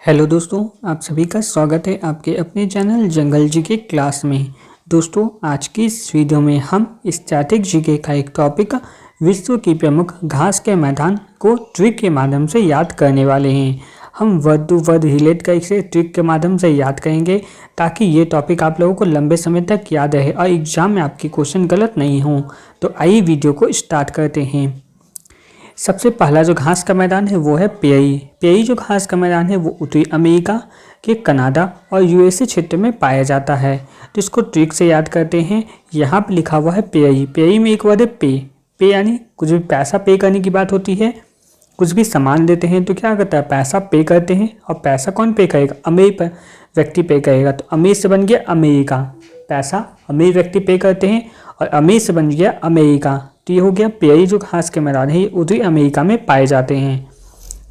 Hello दोस्तों, आप सभी का स्वागत है आपके अपने चैनल जंगल जीके क्लास में। दोस्तों, आज की इस वीडियो में हम स्टैटिक जीके का एक टॉपिक विश्व की प्रमुख घास के मैदान को ट्रिक के माध्यम से याद करने वाले हैं। हम वर्ड टू वर्ड रिलेट कर इसे ट्रिक के माध्यम से याद करेंगे ताकि ये टॉपिक आप लोगों को लंबे समय तक याद रहे और एग्जाम में आपके क्वेश्चन गलत नहीं हों। तो आइए वीडियो को स्टार्ट करते हैं। सबसे पहला जो घास का मैदान है वो है पेयई। पेयई जो घास का मैदान है वो उत्तरी अमेरिका के कनाडा और यूएसए क्षेत्र में पाया जाता है। तो इसको ट्रिक से याद करते हैं। यहाँ पे लिखा हुआ है पेयई। पेयई में एक वर्ड है पे। पे यानी कुछ भी पैसा पे करने की बात होती है। कुछ भी सामान देते हैं तो क्या करता है, पैसा पे करते हैं। और पैसा कौन पे करेगा, अमीर व्यक्ति पे करेगा। तो अमीर से बन गया अमेरिका, पैसा अमीर व्यक्ति पे करते हैं और अमीर से बन गया अमेरिका। तो ये हो गया पेयई जो घास के मैदान है, ये उत्तरी अमेरिका में पाए जाते हैं।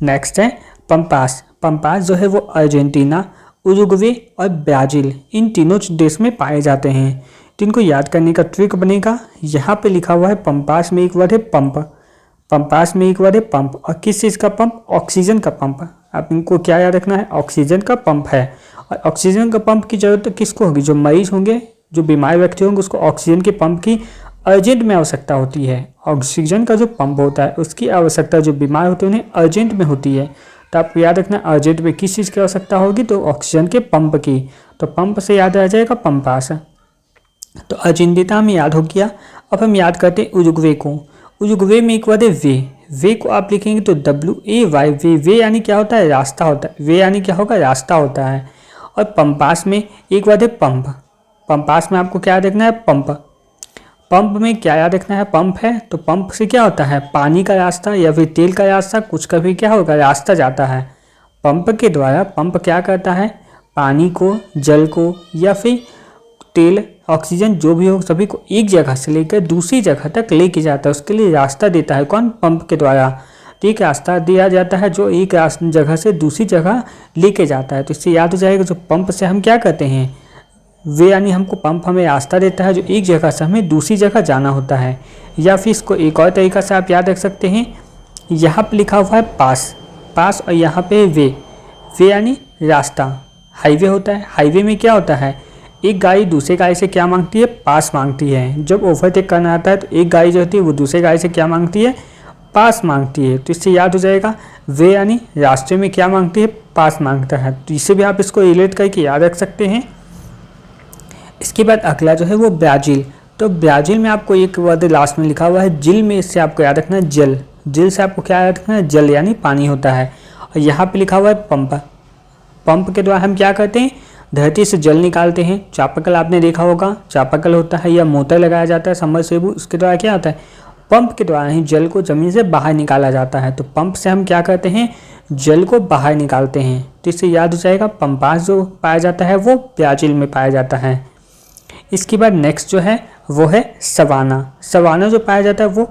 नेक्स्ट है पंपास। पंपास जो है वो अर्जेंटीना, उरुग्वे और ब्राज़ील इन तीनों देश में पाए जाते हैं। तो इनको याद करने का ट्रिक बनेगा, यहाँ पे लिखा हुआ है पंपास में एक वर्ड है पंप। पंपास में एक वर्ड है पंप। और किस चीज़ का पंप, ऑक्सीजन का पंप। आप इनको क्या याद रखना है, ऑक्सीजन का पंप है। और ऑक्सीजन का पंप की जरूरत किसको होगी, जो मरीज होंगे, जो बीमार व्यक्ति होंगे, उसको ऑक्सीजन के पंप की अर्जेंट में आवश्यकता होती है। ऑक्सीजन का जो पंप होता है उसकी आवश्यकता जो बीमार होते हैं उन्हें अर्जेंट में होती है। तो आपको याद रखना अर्जेंट में किस चीज़ की आवश्यकता होगी, तो ऑक्सीजन के पंप की। तो पंप से याद आ जाएगा पंपास। तो अर्जेंटीना में याद हो गया। अब हम याद करते हैं उरुग्वे को। उरुग्वे में एक वर्ड है वे। वे को आप लिखेंगे तो WAY। वे यानी क्या होता है, रास्ता होता है। वे यानी क्या होगा, रास्ता होता है। और पंपास में एक वर्ड है पंप। पंपास में आपको क्या याद रखना है, पंप। पंप में क्या याद रखना है, पंप है। तो पंप से क्या होता है, पानी का रास्ता या फिर तेल का रास्ता, कुछ का भी क्या होगा, रास्ता जाता है। पंप के द्वारा पंप क्या करता है, पानी को, जल को या फिर तेल, ऑक्सीजन जो भी हो सभी को एक जगह से लेकर दूसरी जगह तक लेके जाता है। उसके लिए रास्ता देता है कौन, पंप के द्वारा। तो एक रास्ता दिया जाता है जो एक जगह से दूसरी जगह लेके जाता है। तो इससे याद हो जाएगा, जो पंप से हम क्या करते हैं, वे यानी हमको पंप हमें रास्ता देता है जो एक जगह से हमें दूसरी जगह जाना होता है। या फिर इसको एक और तरीका से आप याद रख सकते हैं, यहाँ पे लिखा हुआ है पास। पास और यहाँ पे वे। वे यानी रास्ता, हाईवे होता है। हाईवे में क्या होता है, एक गाड़ी दूसरे गाड़ी से क्या मांगती है, पास मांगती है। जब ओवरटेक करना आता है तो एक गाड़ी जो होती है वो दूसरे गाड़ी से क्या मांगती है, पास मांगती है। तो इससे याद हो जाएगा, वे यानी रास्ते में क्या मांगती है, पास मांगता है। तो इससे भी आप इसको रिलेट करके याद रख सकते हैं। इसके बाद अगला जो है वो ब्राज़ील। तो ब्राज़ील में आपको एक वर्ड लास्ट में लिखा हुआ है जिल में, इससे आपको याद रखना है जल। जिल से आपको क्या याद रखना है, जल यानी पानी होता है। और यहाँ पे लिखा हुआ है पंप। पंप के द्वारा हम क्या करते हैं, धरती से जल निकालते हैं। चापाकल आपने देखा होगा, चापाकल होता है या मोटर लगाया जाता है सबमर्सिबल, उसके द्वारा क्या होता है, पंप के द्वारा ही जल को ज़मीन से बाहर निकाला जाता है। तो पंप से हम क्या करते हैं, जल को बाहर निकालते हैं। तो इससे याद हो जाएगा, पंपास जो पाया जाता है वो ब्राज़ील में पाया जाता है। इसके बाद नेक्स्ट जो है वो है सवाना। सवाना जो पाया जाता है वो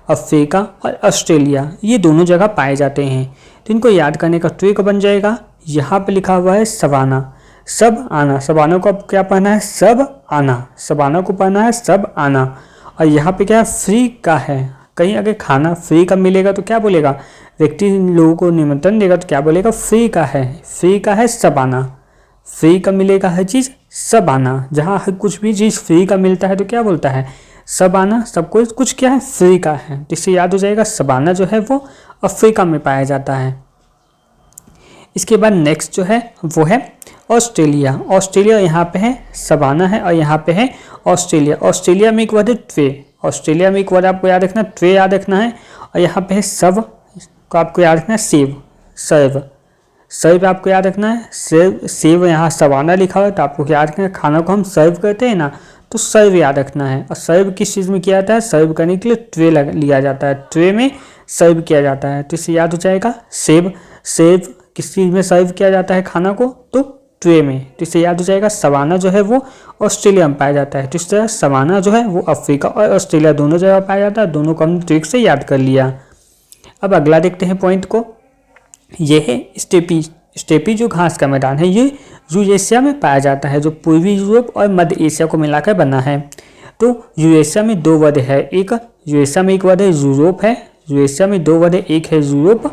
अफ्रीका और ऑस्ट्रेलिया, ये दोनों जगह पाए जाते हैं। तो इनको याद करने का ट्रिक बन जाएगा, यहाँ पे लिखा हुआ है सवाना, सब आना। सवाना को अब क्या पढ़ना है, सब आना। सवाना को पढ़ना है सब आना। और यहाँ पे क्या है, फ्री का है। कहीं अगर खाना फ्री का मिलेगा तो क्या बोलेगा, व्यक्ति लोगों को निमंत्रण देगा तो क्या बोलेगा, फ्री का है। फ्री का है सब आना। फ्री का मिलेगा हर चीज़, सब आना। जहाँ कुछ भी चीज़ फ्री का मिलता है तो क्या बोलता है, सब आना। सब कुछ क्या है, फ्री का है। इससे याद हो जाएगा, सवाना जो है वो अफ्रीका में पाया जाता है। इसके बाद नेक्स्ट जो है वो है ऑस्ट्रेलिया। ऑस्ट्रेलिया यहाँ पे है सवाना है और यहाँ पे है ऑस्ट्रेलिया। ऑस्ट्रेलिया में एक वर्ड है ट्वे। ऑस्ट्रेलिया में एक वर्ड आपको याद रखना है, ट्वे याद रखना है। और यहाँ पे है सब को आपको याद रखना है, सेव, सर्व। सर्व आपको याद रखना है, सेव। सेव यहाँ सवाना लिखा हुआ है तो आपको याद रखना है, खाना को हम सर्व करते हैं ना, तो सर्व याद रखना है। और सर्व किस चीज़ में किया जाता है, सर्व करने के लिए ट्रे लिया जाता है, ट्रे में सर्व किया जाता है। तो इससे याद हो जाएगा, सेव। सेव किस चीज़ में सर्व किया जाता है खाना को, तो ट्रे में। तो इससे याद हो जाएगा, सवाना जो है वो ऑस्ट्रेलिया में पाया जाता है। तो इस तरह सवाना जो है वो अफ्रीका और ऑस्ट्रेलिया दोनों जगह पाया जाता है। दोनों को हम ट्रिक से याद कर लिया। अब अगला देखते हैं पॉइंट को, ये है स्टेपी। स्टेपी जो घास का मैदान है ये यूरेशिया में पाया जाता है, जो पूर्वी यूरोप और मध्य एशिया को मिलाकर बना है। तो यूरेशिया में दो वर्ड है, एक यूरेशिया में एक वर्ड है यूरोप है। यूरेशिया में दो वर्ड है, एक है यूरोप,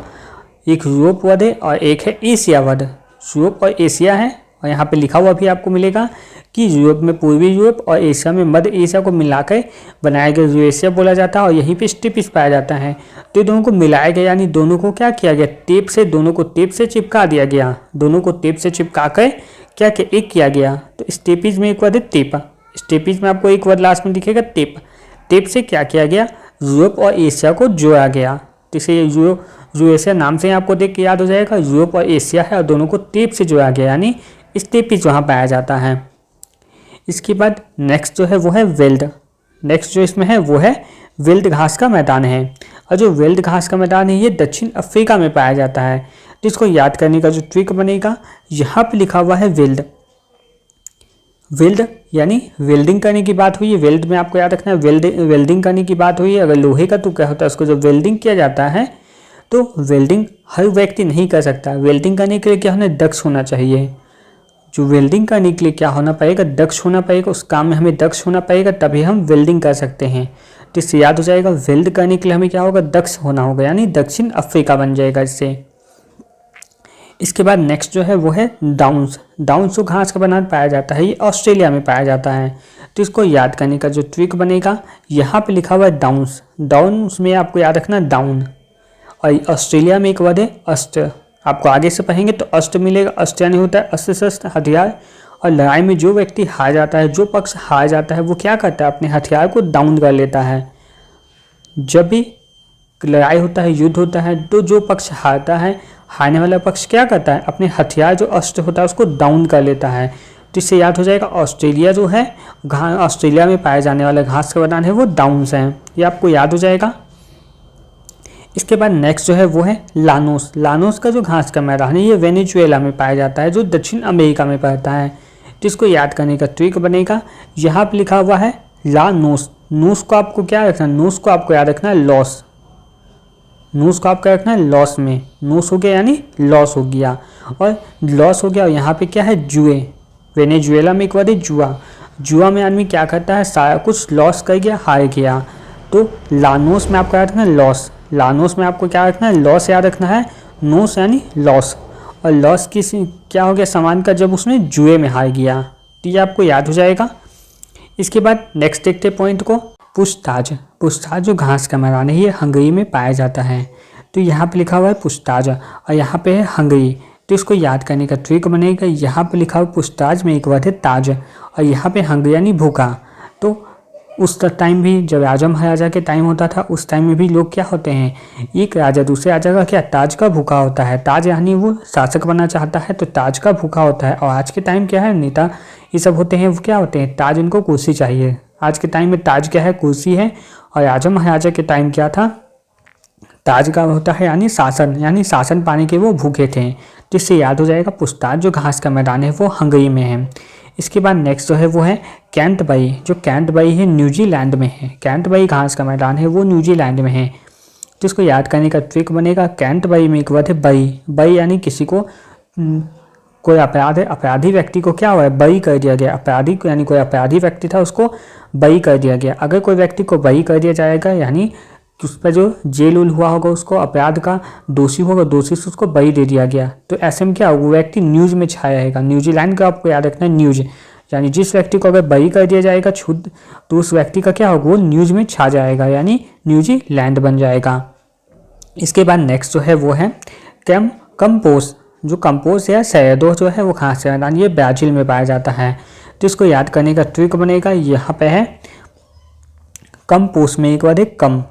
एक यूरोप वर्ड है और एक है एशिया वर्ड। यूरोप और एशिया है। और यहाँ पे लिखा हुआ भी आपको मिलेगा कि यूरोप में पूर्वी यूरोप और एशिया में मध्य एशिया को मिलाकर बनाया गया यूरेशिया बोला जाता है और यहीं पे स्टेपिस पाया जाता है। तो दोनों को मिलाया गया, यानी दोनों को क्या किया गया, टेप से दोनों को टेप से चिपका दिया गया, दोनों को टेप से चिपका कर क्या एक किया गया। तो स्टेपिस में एक वर्ड है टेप, स्टेपिस में आपको एक वर्ड लास्ट में दिखेगा टेप। टेप से क्या किया गया, यूरोप और एशिया को जोड़ा गया। तो इसे यूरेशिया नाम से आपको देख के याद हो जाएगा, यूरोप और एशिया है और दोनों को टेप से जोड़ा गया, यानी स्टेपिस वहाँ पाया जाता है। इसके बाद नेक्स्ट जो है वो है वेल्ड। नेक्स्ट जो इसमें है वो है वेल्ड घास का मैदान है। और जो वेल्ड घास का मैदान है ये दक्षिण अफ्रीका में पाया जाता है। तो इसको याद करने का जो ट्रिक बनेगा, यहाँ पे लिखा हुआ है वेल्ड। वेल्ड यानी वेल्डिंग करने की बात हुई है, वेल्ड में आपको याद रखना है वेल्डिंग करने की बात हुई है। अगर लोहे का तो क्या होता है, उसको जब वेल्डिंग किया जाता है तो वेल्डिंग हर व्यक्ति नहीं कर सकता। वेल्डिंग करने के लिए क्या होना, दक्ष होना चाहिए। जो वेल्डिंग करने के लिए क्या होना पड़ेगा, दक्ष होना पड़ेगा, उस काम में हमें दक्ष होना पड़ेगा, तभी हम वेल्डिंग कर सकते हैं। तो इससे याद हो जाएगा, वेल्ड करने के लिए हमें क्या होगा, दक्ष होना होगा, यानी दक्षिण अफ्रीका बन जाएगा इससे। इसके बाद नेक्स्ट जो है वो है डाउन्स। डाउन्स जो घास का बनाना पाया जाता है ये ऑस्ट्रेलिया में पाया जाता है। तो इसको याद करने का जो ट्रिक बनेगा, यहाँ पे लिखा हुआ है डाउन्स। डाउन्स में आपको याद रखना डाउन, और ऑस्ट्रेलिया में एक वर्ड है अस्ट। आपको आगे से पढ़ेंगे तो अष्ट मिलेगा। अष्ट यानी होता है अस्त्र शस्त्र हथियार, और लड़ाई में जो व्यक्ति हार जाता है, जो पक्ष हार जाता है, वो क्या करता है, अपने हथियार को डाउन कर लेता है। जब भी लड़ाई होता है, युद्ध होता है, तो जो पक्ष हारता है, हारने वाला पक्ष क्या करता है, अपने हथियार जो अस्त्र होता है उसको डाउन कर लेता है। तो इससे याद हो जाएगा, ऑस्ट्रेलिया जो है ऑस्ट्रेलिया में पाए जाने वाला घास का मैदान है वो डाउन्स है, ये आपको याद हो जाएगा। इसके बाद नेक्स्ट जो है वो है लानोस। लानोस का जो घास का मैदान है ये वेनेजुएला में पाया जाता है, जो दक्षिण अमेरिका में पड़ता है। तो इसको याद करने का ट्रिक बनेगा, यहाँ पे लिखा हुआ है लानोस। नोस को आपको क्या रखना है, नोस को आपको याद रखना है लॉस। नोस को आपको रखना है लॉस में, नोस हो गया यानी लॉस हो गया, और लॉस हो गया। और यहाँ पे क्या है, जुए। वेनेजुएला में एक वर्ड है जुआ। जुआ में आदमी क्या करता है, सारा कुछ लॉस कर गया, हार गया। तो लानोस में आपको याद रखना है लॉस। लानोस में आपको क्या रखना है, लॉस याद रखना है। नोस यानी लॉस, और लॉस किस क्या हो गया, सामान का जब उसमें जुए में हार गया। तो ये आपको याद हो जाएगा। इसके बाद नेक्स्ट देखते पॉइंट को, पूछताछ। पूछताछ जो घास का मैदान है ये हंगरी में पाया जाता है। तो यहाँ पे लिखा हुआ है पूछताछ, और यहाँ पे है हंगरी। तो इसको याद करने का ट्रिक बनेगा, यहाँ पे लिखा हुआ पूछताछ में एक वर्ड है ताज, और यहाँ पे हंगरी यानी भूखा। तो उस टाइम भी जब राजा महाराजा के टाइम होता था, उस टाइम में भी लोग क्या होते हैं, एक राजा दूसरे राजा का क्या ताज का भूखा होता है। ताज यानी वो शासक बनना चाहता है तो ताज का भूखा होता है। और आज के टाइम क्या है, नेता ये सब होते हैं, वो क्या होते हैं, ताज उनको कुर्सी चाहिए। आज के टाइम में ताज क्या है, कुर्सी है। और राजा महाराजा के टाइम क्या था, ताज का होता है यानी शासन, यानी शासन पाने के वो भूखे थे। तो इससे याद हो जाएगा, पूछताछ जो घास का मैदान है वो हंगरी में है। इसके बाद नेक्स्ट जो है वो है कैंटबरी। जो कैंटबरी है न्यूजीलैंड में है। कैंटबरी घास का मैदान है वो न्यूजीलैंड में है। तो इसको याद करने का ट्रिक बनेगा, कैंटबरी में एक वर्ड है बरी। बरी यानी किसी को कोई अपराध है, अपराधी व्यक्ति को क्या हुआ है, बरी कर दिया गया। अपराधी को यानी कोई अपराधी व्यक्ति था उसको बरी कर दिया गया। अगर कोई व्यक्ति को बरी कर दिया जाएगा यानी उस पर जो जेल उल हुआ होगा, उसको अपराध का दोषी होगा, दोषी से उसको बरी दे दिया गया। तो ऐसे में क्या होगा, वो व्यक्ति न्यूज़ में छाया रहेगा। न्यूजीलैंड का आपको याद रखना है न्यूज़, यानी जिस व्यक्ति को अगर बरी कर दिया जाएगा छुद, तो उस व्यक्ति का क्या होगा, वो न्यूज़ में छा जाएगा, यानी न्यूजीलैंड बन जाएगा। इसके बाद नेक्स्ट जो है वो है कंपोस्ट। जो कंपोस्ट या शहदो जो है वो घास का मैदान ये ब्राज़ील में पाया जाता है। तो इसको याद करने का ट्रिक बनेगा, यहाँ पे है कंपोस्ट में एक वर्ड है कम।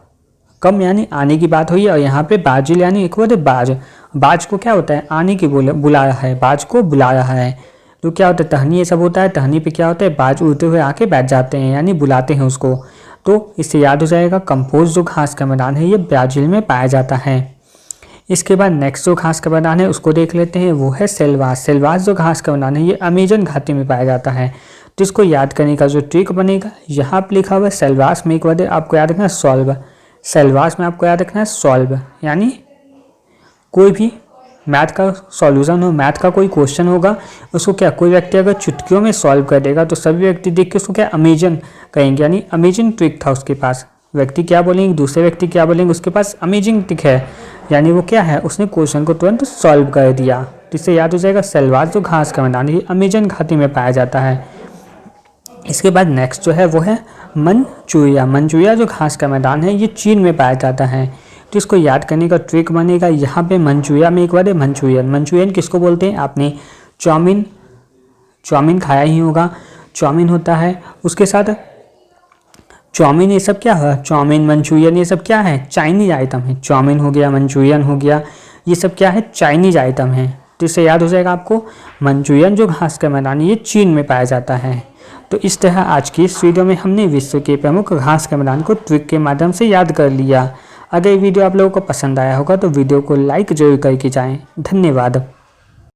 कम यानी आने की बात हुई है, और यहाँ पे ब्राज़ील यानी एक वर्ड है बाज। बाज को क्या होता है, आने की बुला रहा है, बाज को बुला रहा है। तो क्या होता है, टहनी ये सब होता है, टहनी पे क्या होता है, बाज उड़ते हुए आके बैठ जाते हैं, यानी बुलाते हैं उसको। तो इससे याद हो जाएगा, कंपोस्ट जो घास का मैदान है ये ब्राज़ील में पाया जाता है। इसके बाद नेक्स्ट जो घास का मैदान है उसको देख लेते हैं, वो है सेल्वास। सेल्वास जो घास का मैदान है ये अमेजन घाटी में पाया जाता है। तो इसको याद करने का जो ट्रिक बनेगा, यहाँ पर लिखा हुआ है सेल्वास में एक वर्ड है, आपको याद रखना है सॉल्व। सेल्वास में आपको याद रखना है सॉल्व, यानी कोई भी मैथ का सॉल्यूशन हो, मैथ का कोई क्वेश्चन होगा, उसको क्या कोई व्यक्ति अगर चुटकियों में सॉल्व कर देगा तो सभी व्यक्ति देख के उसको क्या अमेजन कहेंगे, यानी अमेजिंग ट्रिक था उसके पास। व्यक्ति क्या बोलेंगे, दूसरे व्यक्ति क्या बोलेंगे, उसके पास अमेजिंग ट्रिक है, यानी वो क्या है, उसने क्वेश्चन को तुरंत सॉल्व कर दिया। तो इससे याद हो जाएगा सलवार जो घास का मैदान है ये अमेजन घाटी में पाया जाता है। इसके बाद नेक्स्ट जो है वो है मंचूरिया। मंचूरिया जो घास का मैदान है ये चीन में पाया जाता है। तो इसको याद करने का ट्रिक बनेगा, यहाँ पे मंचूरिया में एक बार है मंचूरियन। मंचूरियन किसको बोलते हैं? आपने चाउमीन खाया ही होगा, चाउमीन होता है, उसके साथ चाउमीन ये सब क्या है? चाउमीन मंचूरियन ये सब क्या है? चाइनीज आइटम है। चाउमीन हो गया, मंचूरियन हो गया, ये सब क्या है? चाइनीज आइटम है। तो इससे याद हो जाएगा आपको मंचूरियन जो घास का मैदान है ये चीन में पाया जाता है। तो इस तरह आज की इस वीडियो में हमने विश्व के प्रमुख घास के मैदान को ट्रिक के माध्यम से याद कर लिया। अगर ये वीडियो आप लोगों को पसंद आया होगा तो वीडियो को लाइक जरूर करके जाएं। धन्यवाद।